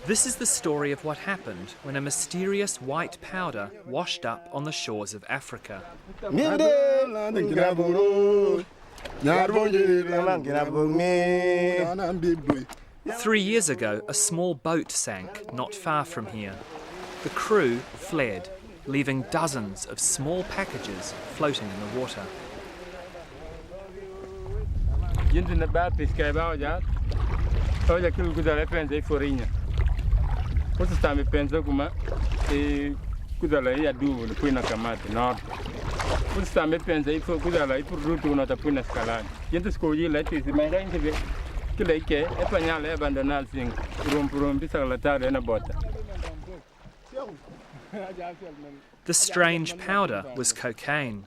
This is the story of what happened when a mysterious white powder washed up on the shores of Africa. 3 years ago, a small boat sank not far from here. The crew fled, leaving dozens of small packages floating in the water. The strange powder was cocaine.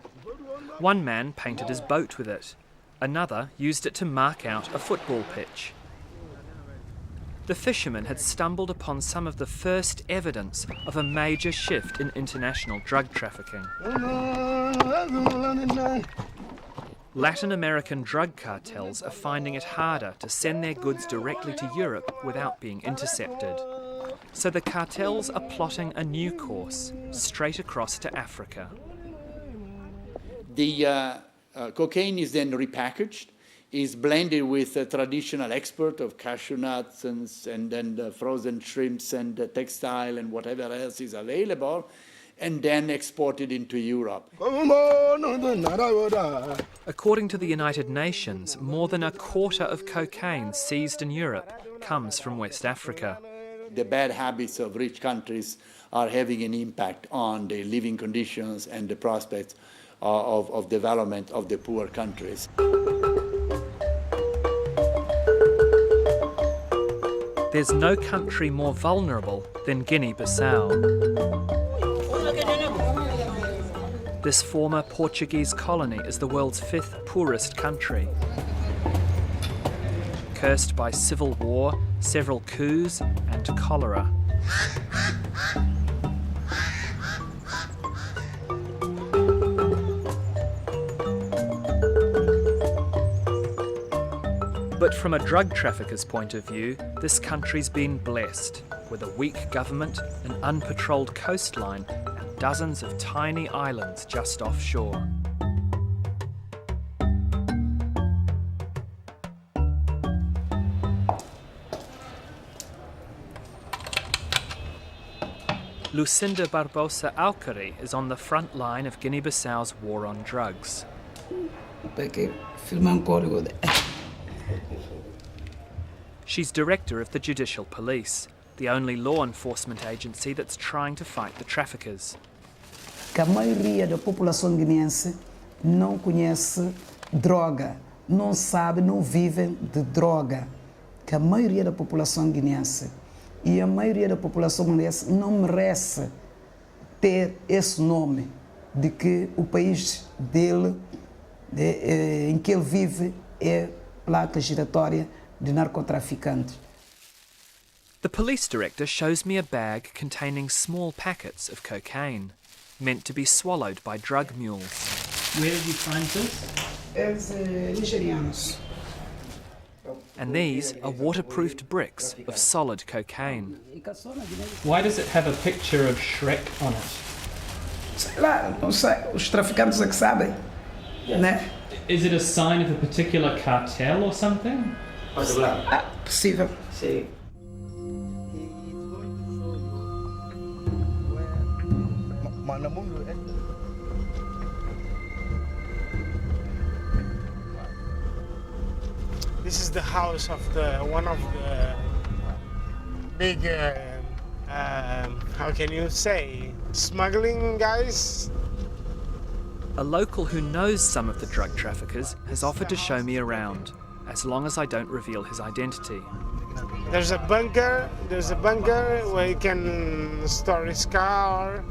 One man painted his boat with it. Another used it to mark out a football pitch. The fisherman had stumbled upon some of the first evidence of a major shift in international drug trafficking. Latin American drug cartels are finding it harder to send their goods directly to Europe without being intercepted. So the cartels are plotting a new course, straight across to Africa. The cocaine is then repackaged, is blended with a traditional export of cashew nuts and then frozen shrimps and textile and whatever else is available, and then exported into Europe. According to the United Nations, more than a quarter of cocaine seized in Europe comes from West Africa. The bad habits of rich countries are having an impact on the living conditions and the prospects of development of the poor countries. There's no country more vulnerable than Guinea Bissau. This former Portuguese colony is the world's 5th poorest country. Cursed by civil war, several coups, and cholera. But from a drug trafficker's point of view, this country's been blessed, with a weak government, an unpatrolled coastline, and dozens of tiny islands just offshore. Lucinda Barbosa Alcari is on the front line of Guinea-Bissau's war on drugs. She's director of the Judicial Police, the only law enforcement agency that's trying to fight the traffickers. A maioria da população guineense não conhece droga, não sabe, não vive de droga. Que a maioria da população guineense e a maioria da população guineense não merece ter esse nome de que o país dele, em que ele vive, é placa giratória de narcotraficantes. The police director shows me a bag containing small packets of cocaine, meant to be swallowed by drug mules. Where did you find this? Eles nigerianos. And these are waterproofed bricks of solid cocaine. Why does it have a picture of Shrek on it? Sei lá, não sei, os traficantes é que sabem, né? Is it a sign of a particular cartel or something? Ah, possível. Sim. This is the house of one of the big, how can you say, smuggling guys? A local who knows some of the drug traffickers has offered to show me around, as long as I don't reveal his identity. There's a bunker where you can store his car.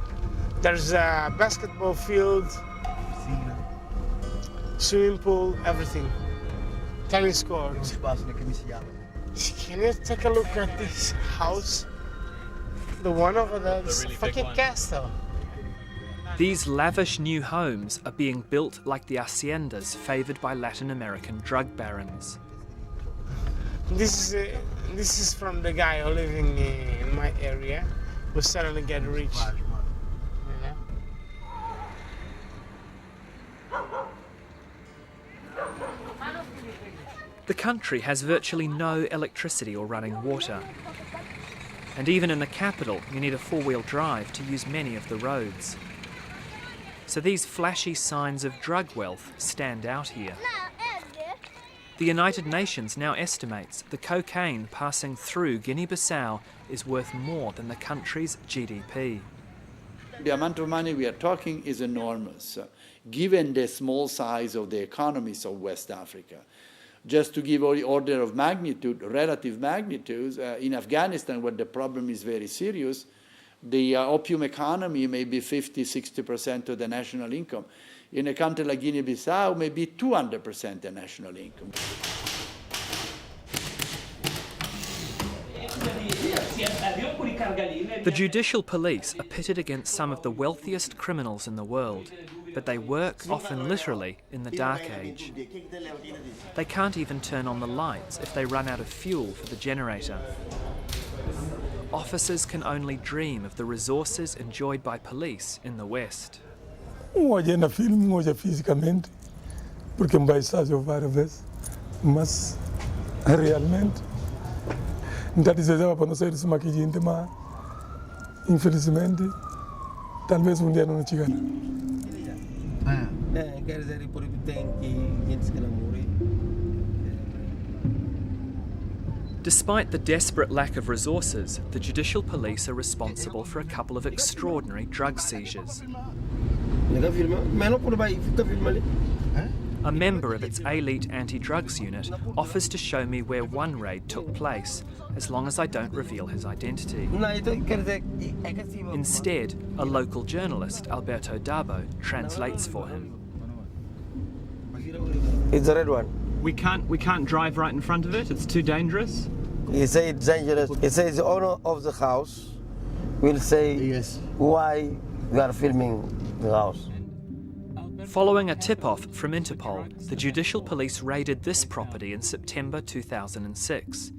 There's a basketball field, swimming pool, everything. Tennis court. Can you take a look at this house? The one over there is a fucking castle. These lavish new homes are being built like the haciendas favoured by Latin American drug barons. This is from the guy who living in my area, who suddenly get rich. The country has virtually no electricity or running water. And even in the capital, you need a four-wheel drive to use many of the roads. So these flashy signs of drug wealth stand out here. The United Nations now estimates the cocaine passing through Guinea Bissau is worth more than the country's GDP. The amount of money we are talking is enormous, given the small size of the economies of West Africa. Just to give an order of magnitude, relative magnitudes, in Afghanistan, where the problem is very serious, the opium economy may be 50–60% of the national income. In a country like Guinea-Bissau, maybe 200% the national income. The judicial police are pitted against some of the wealthiest criminals in the world, but they work, often literally, in the dark age. They can't even turn on the lights if they run out of fuel for the generator. Officers can only dream of the resources enjoyed by police in the West. Hoje na filme, hoje fisicamente, porque me vai fazer várias vezes, mas realmente não desejava para não sair desse maquilhante, mas infelizmente talvez dia não chegará. Quer dizer, por tem que gente que namore. Despite the desperate lack of resources, the judicial police are responsible for a couple of extraordinary drug seizures. A member of its elite anti-drugs unit offers to show me where one raid took place, as long as I don't reveal his identity. Instead, a local journalist, ALBERTO DABO, translates for him. It's the red one. We can't drive right in front of it, it's too dangerous? He said it's dangerous. He says the owner of the house will say yes. Why we are filming the house. Following a tip-off from Interpol, the judicial police raided this property in September 2006.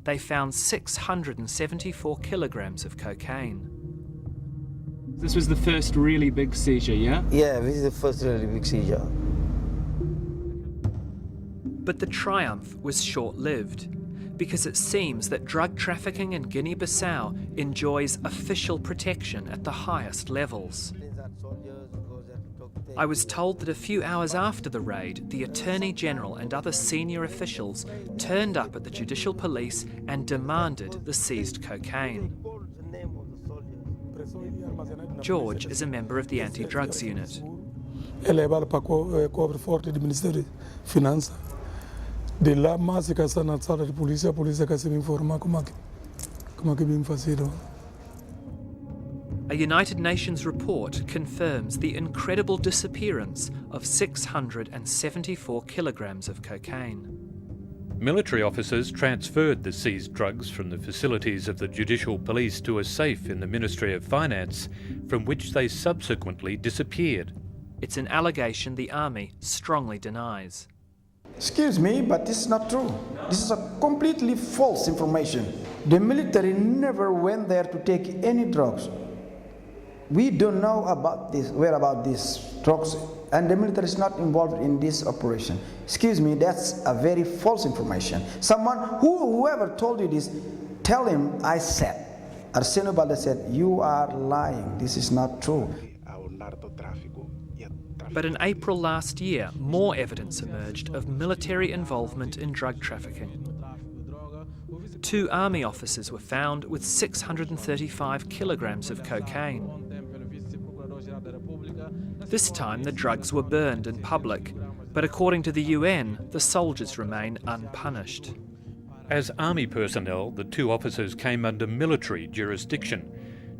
They found 674 kilograms of cocaine. This was the first really big seizure, yeah? Yeah, this is the first really big seizure. But the triumph was short-lived, because it seems that drug trafficking in Guinea-Bissau enjoys official protection at the highest levels. I was told that a few hours after the raid, the Attorney General and other senior officials turned up at the judicial police and demanded the seized cocaine. George is a member of the anti-drugs unit. De lá, mas que está na sala de polícia, a polícia quer se informar como é que bem fazido. A United Nations report confirms the incredible disappearance of 674 kilograms of cocaine. Military officers transferred the seized drugs from the facilities of the Judicial Police to a safe in the Ministry of Finance, from which they subsequently disappeared. It's an allegation the army strongly denies. Excuse me, but this is not true. This is a completely false information. The military never went there to take any drugs. We don't know about this, where about these drugs, and the military is not involved in this operation. Excuse me, that's a very false information. Whoever told you this, tell him I said. ARSENIO BALDE said, you are lying. This is not true. But in April last year, more evidence emerged of military involvement in drug trafficking. 2 army officers were found with 635 kilograms of cocaine. This time the drugs were burned in public, but according to the UN, the soldiers remain unpunished. As army personnel, the 2 officers came under military jurisdiction.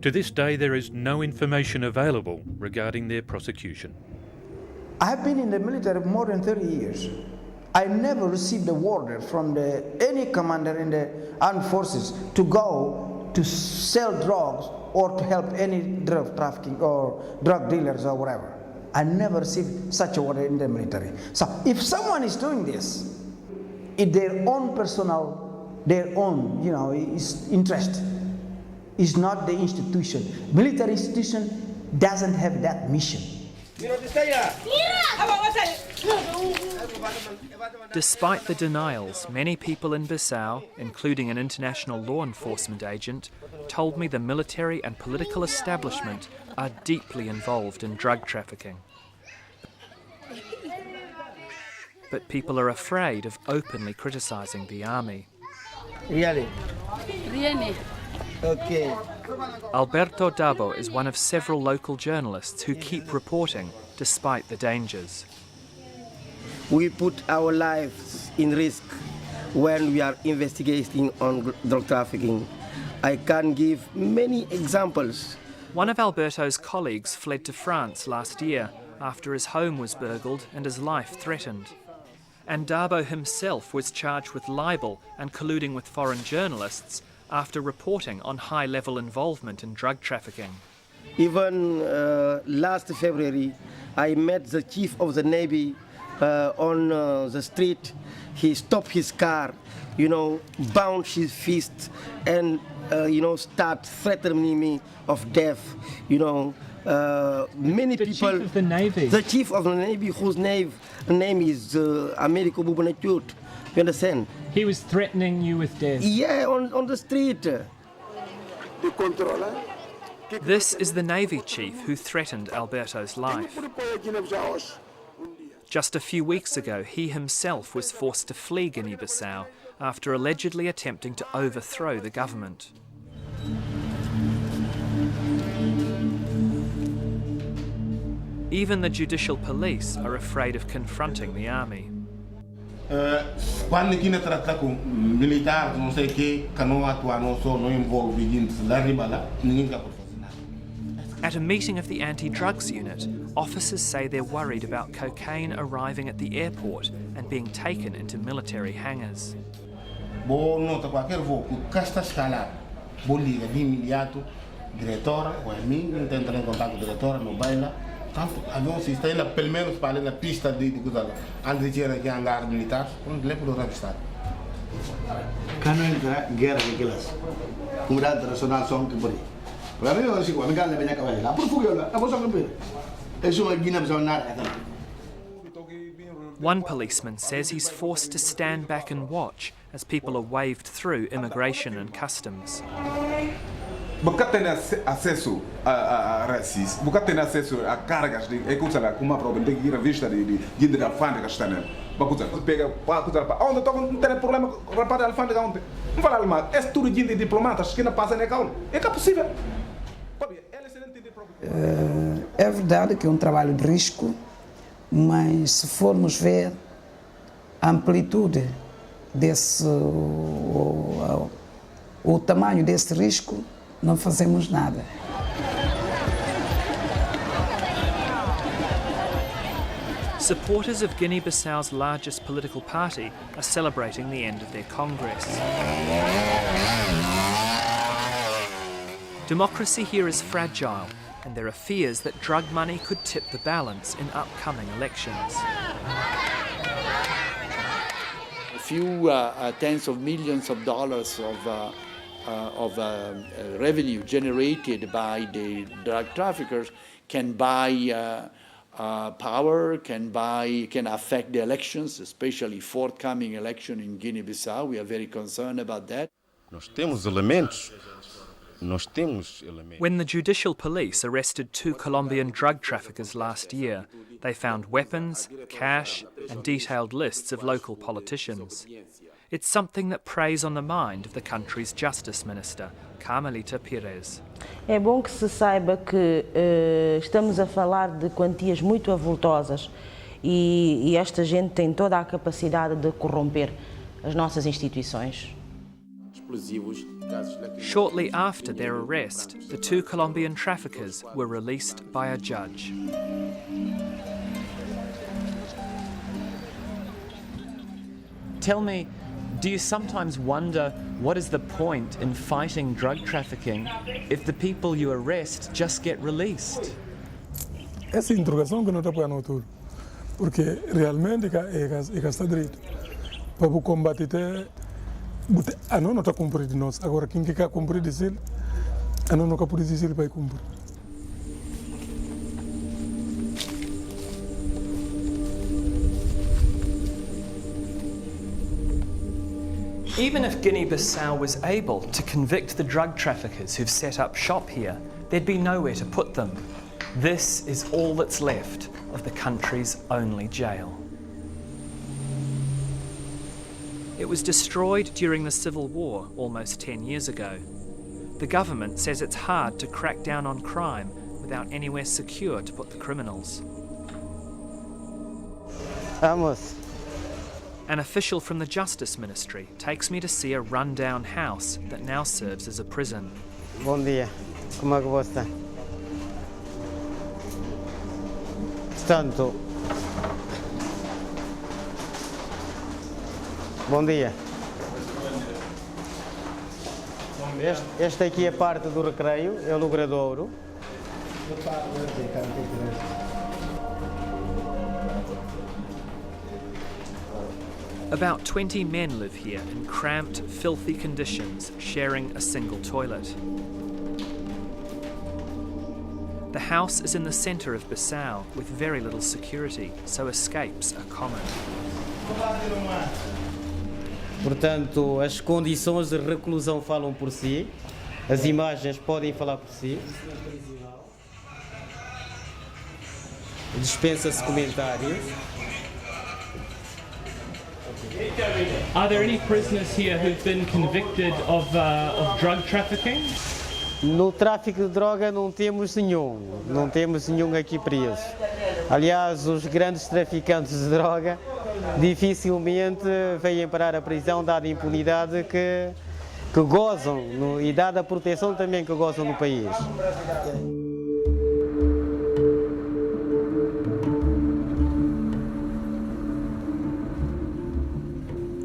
To this day, there is no information available regarding their prosecution. I have been in the military more than 30 years. I never received a order from any commander in the armed forces to go to sell drugs or to help any drug trafficking or drug dealers or whatever. I never received such a order in the military. So if someone is doing this, it's their own personal, their own, interest. It's not the institution. Military institution doesn't have that mission. Despite the denials, many people in Bissau, including an international law enforcement agent, told me the military and political establishment are deeply involved in drug trafficking. But people are afraid of openly criticising the army. Really? Okay. ALBERTO DABO is one of several local journalists who keep reporting despite the dangers. We put our lives in risk when we are investigating on drug trafficking. I can give many examples. One of Alberto's colleagues fled to France last year after his home was burgled and his life threatened. And Dabo himself was charged with libel and colluding with foreign journalists after reporting on high-level involvement in drug trafficking. Even last February, I met the chief of the Navy on the street. He stopped his car, bound his fist and, start threatening me of death, many people... Chief of the Navy? The chief of the Navy, whose name is Americo Bubanacut, you understand? He was threatening you with death? Yeah, on the street. This is the Navy chief who threatened Alberto's life. Just a few weeks ago, he himself was forced to flee Guinea Bissau after allegedly attempting to overthrow the government. Even the judicial police are afraid of confronting the army. Quando aqui na trata com militares, não sei o quê, que não atuar, não envolve lá riba lá, ninguém pode fazer nada. At a meeting of the anti-drugs unit, officers say they're worried about cocaine arriving at the airport and being taken into military hangars. Boa nota qualquer voo, o COSTA escalar, vou ligar de imediato, diretora, ou a mim, não tem entrar em contato com a diretora, não vai lá. Tanto avião se está indo pelo menos para ali na pista de coisa lá. Antes de ir aqui a hangar militar, onde leva para o revistar. Quando entra guerra de aquelas, comunidade internacional são que por aí. Para mim, eu digo, a minha galera vem cá lá, por fogo lá, a bolsa que pera. Isso é uma Guiné Bissau nada. One policeman says he's forced to stand back and watch as people are waved through immigration and customs. Porque tem acesso a racismo, porque tem acesso a cargas de lá com uma prova, tem que ir à vista de alfândega que está nela. Porque pega onde estou não tem problema rapaz de alfândega ontem. Não fala alemão, é tudo de diplomatas que não passa na caule. É que é possível. É verdade que é um trabalho de risco, mas se formos ver a amplitude desse, o tamanho desse risco, não fazemos nada. Supporters of Guinea-Bissau's largest political party are celebrating the end of their Congress. Democracy here is fragile, and there are fears that drug money could tip the balance in upcoming elections. A few tens of millions of dollars of revenue generated by the drug traffickers can buy power, can affect the elections, especially forthcoming election in Guinea-Bissau. We are very concerned about that. When the judicial police arrested 2 Colombian drug traffickers last year, they found weapons, cash, and detailed lists of local politicians. It's something that preys on the mind of the country's Justice Minister, Carmelita Pires. É bom que se saiba que estamos a falar de quantias muito avultosas e esta gente tem toda a capacidade de corromper as nossas instituições. Shortly after their arrest, the 2 Colombian traffickers were released by a judge. Tell me, do you sometimes wonder What is the point in fighting drug trafficking if the people you arrest just get released? Essa interrogação que não está para no tudo, porque realmente é está direito para o combate até a não está cumprido nós. Agora quem quer cumprir disso, a não está por dizer vai cumprir. Even if Guinea Bissau was able to convict the drug traffickers who've set up shop here, there'd be nowhere to put them. This is all that's left of the country's only jail. It was destroyed during the Civil War almost 10 years ago. The government says it's hard to crack down on crime without anywhere secure to put the criminals. Vamos. An official from the Justice Ministry takes me to see a run-down house that now serves as a prison. Bom dia. Como é que você está? Portanto, bom dia. Esta aqui é parte do recreio, é o logradouro. About 20 men live here in cramped, filthy conditions, sharing a single toilet. The house is in the centre of Bissau, with very little security, so escapes are common. Portanto, as condições de reclusão falam por si, as imagens podem falar por si. Dispensa-se comentários. Are there any prisoners here who've been convicted of drug trafficking? No tráfico de droga não temos nenhum aqui preso. Aliás, os grandes traficantes de droga dificilmente vêm parar a prisão, dada a impunidade que gozam e dada a proteção também que gozam no país.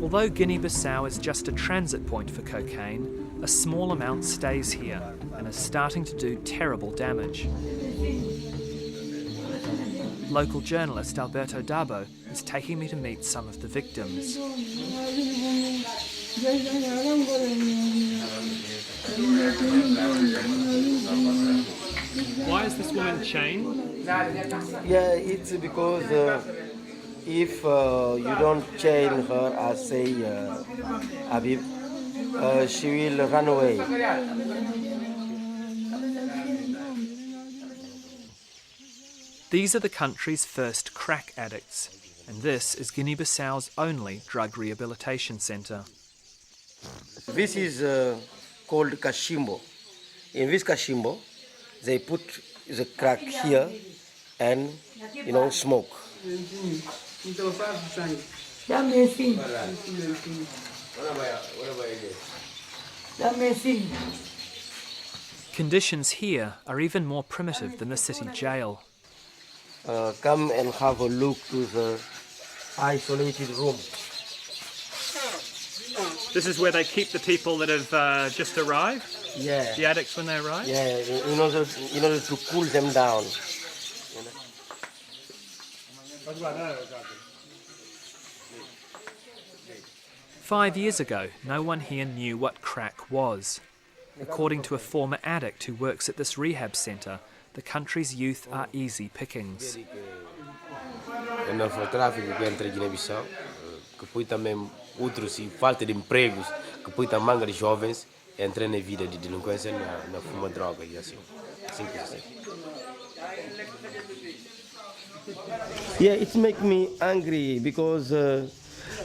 Although Guinea-Bissau is just a transit point for cocaine, a small amount stays here and is starting to do terrible damage. Local journalist ALBERTO DABO is taking me to meet some of the victims. Why is this woman chained? Yeah, it's because if you don't chain her as say Habib, she will run away. These are the country's first crack addicts, and this is Guinea-Bissau's only drug rehabilitation centre. This is called cachimbo. In this cachimbo, they put the crack here and, smoke. Conditions here are even more primitive than the city jail. Come and have a look to the isolated room. This is where they keep the people that have just arrived? Yeah. The addicts when they arrive? Yeah, in order to cool them down. "5 years ago, no one here knew what crack was. According to a former addict who works at this rehab centre, the country's youth are easy pickings. O narcotráfico entre Guiné-Bissau, que põe também outros e falta de empregos, que põe também manga de jovens entrar na vida de delinquência na fuma droga e assim. Yeah, it makes me angry because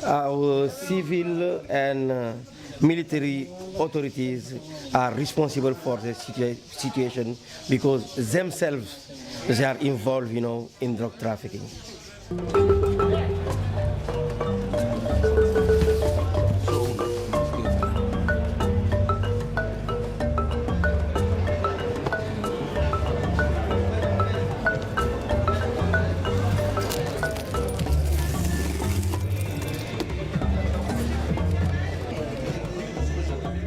our civil and military authorities are responsible for the situation because themselves they are involved, in drug trafficking.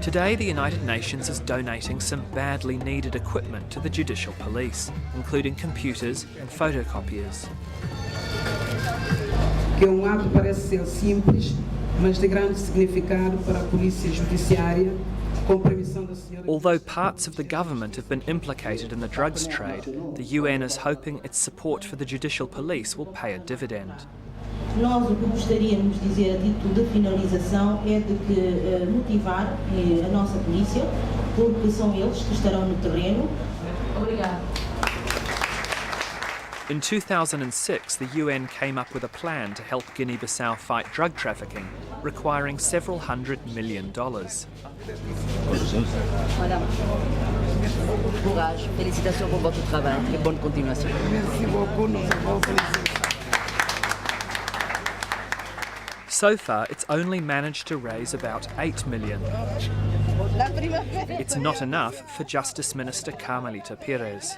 Today, the United Nations is donating some badly needed equipment to the judicial police, including computers and photocopiers. Que ato parece ser simples, mas de grande significado para a polícia judiciária. Although parts of the government have been implicated in the drugs trade, the UN is hoping its support for the judicial police will pay a dividend. Nós o que gostaríamos de dizer a título de finalização é de que motivar a nossa polícia, porque são eles que estarão no terreno. Obrigada. In 2006, the UN came up with a plan to help Guinea Bissau fight drug trafficking, requiring several $100 million. Madame, courage, félicitations pour votre travail et bonne continuation. Merci beaucoup, nous avons félicité. So far, it's only managed to raise about $8 million. It's not enough for Justice Minister Carmelita Pires.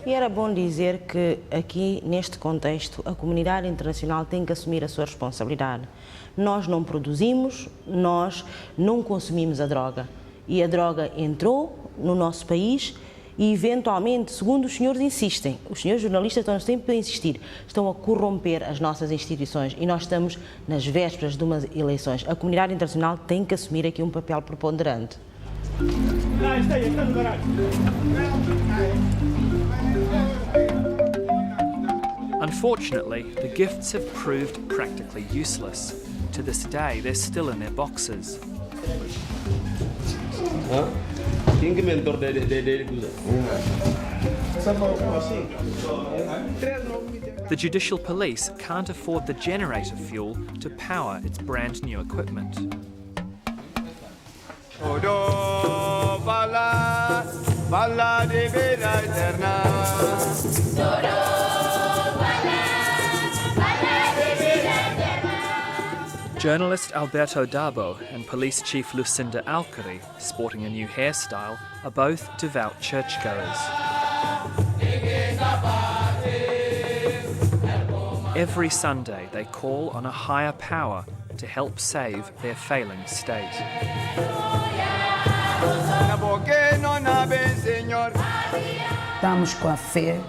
E era bom dizer que aqui, neste contexto, a comunidade internacional tem que assumir a sua responsabilidade. Nós não produzimos, nós não consumimos a droga. E a droga entrou no nosso país e, eventualmente, segundo os senhores insistem, os senhores jornalistas estão sempre a insistir, estão a corromper as nossas instituições e nós estamos nas vésperas de umas eleições. A comunidade internacional tem que assumir aqui um papel preponderante. Unfortunately, the gifts have proved practically useless. To this day, they're still in their boxes. The judicial police can't afford the generator fuel to power its brand new equipment. Journalist Alberto DABO and Police Chief Lucinda Alcari, sporting a new hairstyle, are both devout churchgoers. Every Sunday they call on a higher power to help save their failing state. Estamos com a fé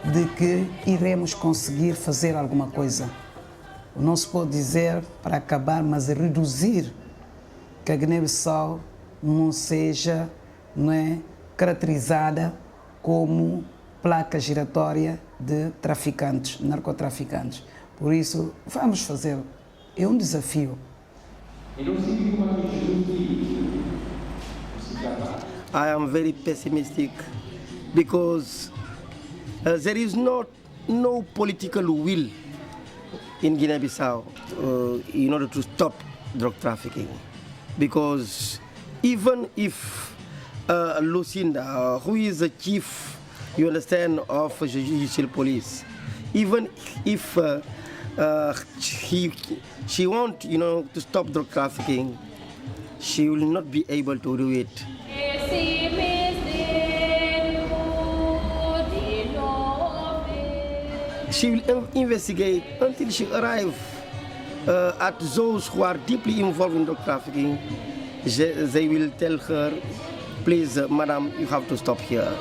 de que iremos conseguir fazer alguma coisa. Não se pode dizer para acabar, mas reduzir que a Guiné-Bissau não seja caracterizada como placa giratória de traficantes, narcotraficantes. Por isso, vamos fazer. É um desafio. I am very pessimistic because there is no political will in Guinea-Bissau in order to stop drug trafficking. Because even if Lucinda, who is the chief, you understand, of the judicial police, even if she wants, to stop drug trafficking, she will not be able to do it. She will investigate until she arrives at those who are deeply involved in drug trafficking. They will tell her, please, madam, you have to stop here.